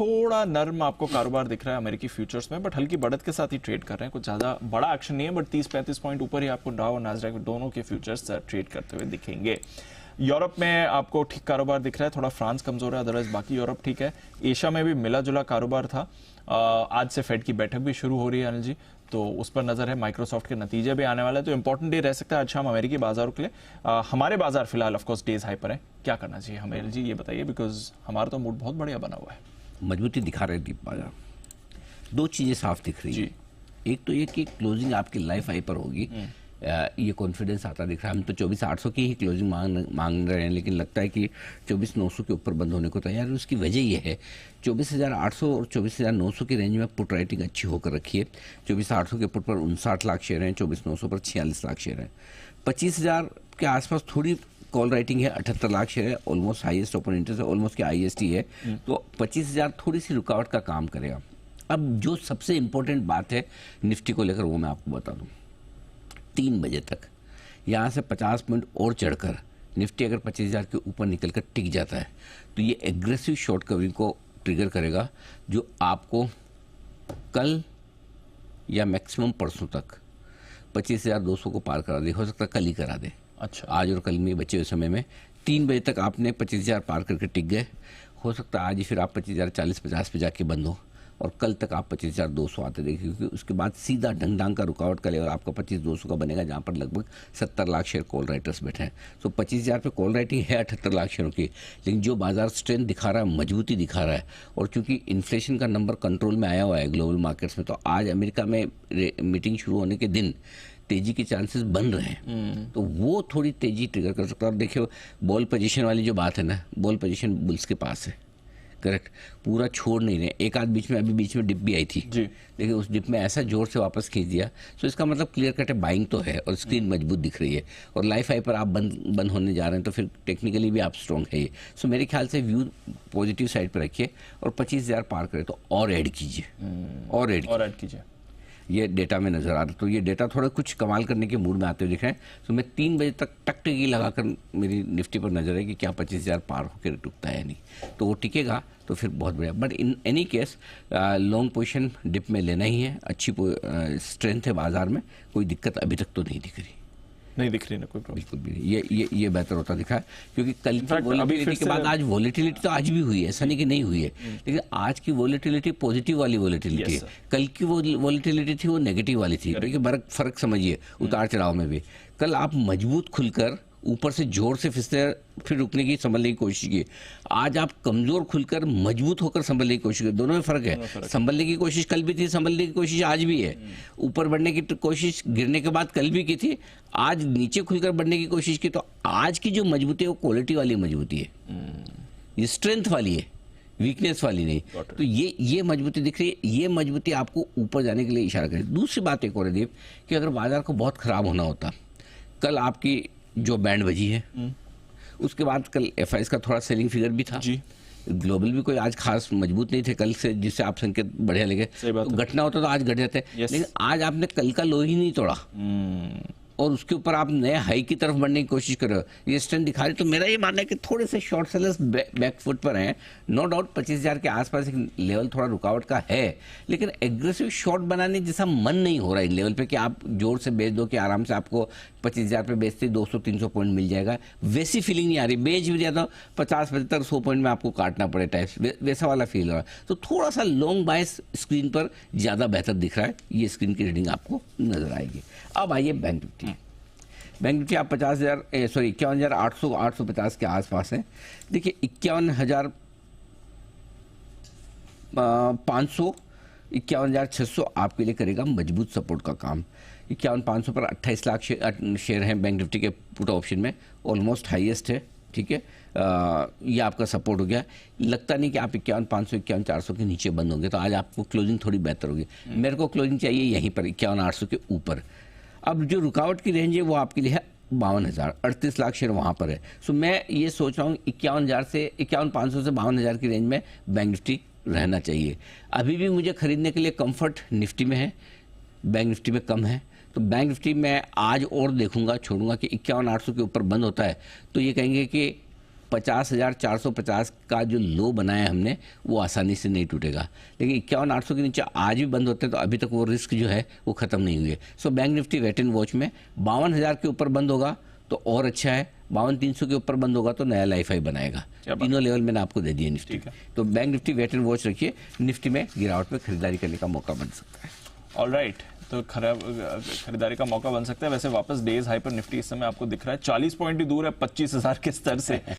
थोड़ा नर्म आपको कारोबार दिख रहा है अमेरिकी फ्यूचर्स में, बट हल्की बढ़त के साथ ही ट्रेड कर रहे हैं, कुछ ज्यादा बड़ा एक्शन नहीं है, बट 30-35 पॉइंट ऊपर ही आपको डाउ और नास्डैक दोनों के फ्यूचर्स ट्रेड करते हुए दिखेंगे। यूरोप में आपको ठीक कारोबार दिख रहा है, थोड़ा फ्रांस कमजोर है, अदरवाइज बाकी यूरोप ठीक है। एशिया में भी मिला जुला कारोबार था। आज से फेड की बैठक भी शुरू हो रही है अनिल जी, तो उस पर नजर है। माइक्रोसॉफ्ट के नतीजे भी आने वाले हैं, तो इंपॉर्टेंट डे रह सकता है आज शाम अमेरिकी बाजारों के लिए। हमारे बाजार फिलहाल ऑफकोर्स डेज हाई पर है, क्या करना चाहिए हमें अनिल जी, ये बताइए, बिकॉज हमारा तो मूड बहुत बढ़िया बना हुआ है। मजबूती दिखा रहे दीप बाजार, दो चीजें साफ दिख रही है। एक तो ये कि क्लोजिंग आपकी लाइफ हाई पर होगी, ये कॉन्फिडेंस आता दिख रहा है। हम तो 24,800 की ही क्लोजिंग मांग रहे हैं, लेकिन लगता है कि 24,900 के ऊपर बंद होने को तैयार है। उसकी वजह ये है 24,800 और 24,900 की रेंज में पुट राइटिंग अच्छी होकर रखी है। 24,800 के पुट पर 59 लाख शेयर हैं, 24,900 पर 46 लाख शेयर हैं। 25,000 के आसपास थोड़ी कॉल राइटिंग है, 78 लाख शेयर है, ऑलमोस्ट हाईएस्ट ओपन इंटरेस्ट है, ऑलमोस्ट के IST है। तो 25,000 थोड़ी सी रुकावट का काम करेगा। अब जो सबसे इंपॉर्टेंट बात है निफ्टी को लेकर, वो मैं आपको बता दूं। 3 बजे तक यहाँ से 50 पॉइंट और चढ़कर निफ्टी अगर 25,000 के ऊपर निकलकर टिक जाता है तो ये एग्रेसिव शॉर्ट कवरिंग को ट्रिगर करेगा, जो आपको कल या मैक्सिमम परसों तक 25,200 को पार करा दे। हो सकता है कल ही करा दे। अच्छा, आज और कल में बचे हुए समय में 3 बजे तक आपने 25,000 पार करके टिक गए। हो सकता है आज ही फिर आप 25,040-50 पे जाके बंद हो और कल तक आप 25,200 आते देखिए, क्योंकि उसके बाद सीधा ढंग का रुकावट का लेवल आपका 25,200 का बनेगा, जहाँ पर लगभग 70 लाख शेयर कॉल राइटर्स बैठे हैं। तो 25,000 पे कॉल राइटिंग है 78 लाख शेयरों की, लेकिन जो बाजार स्ट्रेंथ दिखा रहा है, मजबूती दिखा रहा है, और चूंकि इन्फ्लेशन का नंबर कंट्रोल में आया हुआ है ग्लोबल मार्केट्स में, तो आज अमेरिका में मीटिंग शुरू होने के दिन तेजी के चांसेस बन रहे हैं। तो वो थोड़ी तेजी ट्रिगर कर सकता है। और देखिए बॉल पोजीशन वाली जो बात है ना, बॉल पोजीशन बुल्स के पास है, करेक्ट, पूरा छोड़ नहीं रहे। एक आध बीच में डिप भी आई थी, लेकिन उस डिप में ऐसा जोर से वापस खींच दिया, तो इसका मतलब क्लियर कट है बाइंग तो है और स्क्रीन मजबूत दिख रही है, और लाइफ हाई पर आप बंद होने जा रहे हैं, तो फिर टेक्निकली भी आप स्ट्रॉन्ग है ये। सो मेरे ख्याल से व्यू पॉजिटिव साइड पर रखिए, और 25,000 पार करें तो और ऐड कीजिए, और ऐड कीजिए। ये डेटा में नजर आ रहा है, तो ये डेटा थोड़ा कुछ कमाल करने के मूड में आते हुए दिख रहे हैं। तो मैं 3 बजे तक टकटकी लगाकर मेरी निफ्टी पर नजर है कि क्या 25,000 पार होकर टुकता है नहीं, तो वो टिकेगा तो फिर बहुत बढ़िया। But in any case long position dip में लेना ही है। अच्छी स्ट्रेंथ है बाजार में, कोई दिक्कत अभी तक तो नहीं दिख रही ना, कोई प्रॉब्लम बिल्कुल भी नहीं। ये बेहतर होता दिखा है, क्योंकि कल की वोलेटिलिटी के बाद आज वोलेटिलिटी तो आज भी हुई है, ऐसा नहीं कि नहीं हुई है, लेकिन आज की वोलेटिलिटी पॉजिटिव वाली वोलेटिलिटी है। कल की वो वोलेटिलिटी थी वो नेगेटिव वाली थी। देखिए फर्क समझिए उतार चढ़ाव में भी। कल आप मजबूत खुलकर ऊपर से जोर से फिर रुकने की संभलने की कोशिश की, आज आप कमजोर खुलकर मजबूत होकर संभलने की कोशिश की। दोनों में फर्क है। संभलने की कोशिश कल भी थी, संभलने की कोशिश आज भी है। ऊपर बढ़ने की कोशिश गिरने के बाद कल भी की थी, आज नीचे खुलकर बढ़ने की कोशिश की। तो आज की जो मजबूती है वो क्वालिटी वाली मजबूती है, ये स्ट्रेंथ वाली है, वीकनेस वाली नहीं। तो ये मजबूती दिख रही है, ये मजबूती आपको ऊपर जाने के लिए इशारा करे। दूसरी बात एक और है दीप, कि अगर बाजार को बहुत खराब होना होता, कल आपकी जो बैंड बजी है, उसके बाद कल FIs का थोड़ा सेलिंग फिगर भी था जी। ग्लोबल भी कोई आज खास मजबूत नहीं थे कल से, जिससे आप संकेत बढ़िया लगे। तो घटना होता तो आज घट जाते, लेकिन आज आपने कल का लो ही नहीं तोड़ा, और उसके ऊपर आप नए हाई की तरफ बढ़ने की कोशिश कर रहे हो। ये स्ट्रेंथ दिखा रही। तो मेरा ये मानना है कि थोड़े से शॉर्ट सेलर्स बैकफुट पर हैं। नो डाउट 25,000 के आसपास एक लेवल थोड़ा रुकावट का है, लेकिन एग्रेसिव शॉर्ट बनाने जैसा मन नहीं हो रहा है इन लेवल पे कि आप जोर से बेच दो कि आराम से आपको 25,000 पे बेचते 200-300 पॉइंट मिल जाएगा। वैसी फीलिंग नहीं आ रही। बेच भी दिया तो 50-75-100 पॉइंट में आपको काटना पड़े टाइप, वैसा वाला फील हो रहा है। तो थोड़ा सा लॉन्ग बायस स्क्रीन पर ज़्यादा बेहतर दिख रहा है। ये स्क्रीन की रीडिंग आपको नजर आएगी। अब आइए बैंक निफ्टी आप 51,850 के आसपास है। देखिए 51,500 51,600 आपके लिए करेगा मजबूत सपोर्ट का काम। 51,500 पर 28 लाख शेयर हैं बैंक निफ्टी के पुट ऑप्शन में, ऑलमोस्ट हाईएस्ट है, ठीक है। ये आपका सपोर्ट हो गया। लगता नहीं कि आप 51,500 51,400 के नीचे बंद होंगे, तो आज आपको क्लोजिंग थोड़ी बेहतर होगी। मेरे को क्लोजिंग चाहिए यहीं पर 51,800 के ऊपर। अब जो रुकावट की रेंज है वो आपके लिए है 52,000, 38 लाख शेयर वहाँ पर है। सो मैं ये सोच रहा हूँ 51,000 से 51,500 से 52,000 की रेंज में बैंक निफ्टी रहना चाहिए। अभी भी मुझे खरीदने के लिए कंफर्ट निफ्टी में है, बैंक निफ्टी में कम है। तो बैंक निफ्टी मैं आज और देखूंगा, छोड़ूंगा कि 51,800 के ऊपर बंद होता है तो ये कहेंगे कि 50,450 का जो लो बनाया हमने वो आसानी से नहीं टूटेगा, लेकिन 51,800 के नीचे आज भी बंद होते हैं तो अभी तक वो रिस्क जो है वो खत्म नहीं हुए। So bank Nifty wait and watch में 52,000 के ऊपर बंद होगा तो और अच्छा है, 52,300 के ऊपर बंद होगा तो नया लाइफ हाई बनाएगा। तीनों लेवल मैंने आपको दे दिए निफ्टी में, तो bank Nifty wait and watch रखिए। निफ्टी में गिरावट में खरीदारी करने का मौका बन सकता है। ऑलराइट, तो खरीदारी का मौका बन सकता है। वैसे वापस डेज हाई पर निफ्टी इस समय आपको दिख रहा है 40 पॉइंट ही दूर है 25,000 के स्तर से।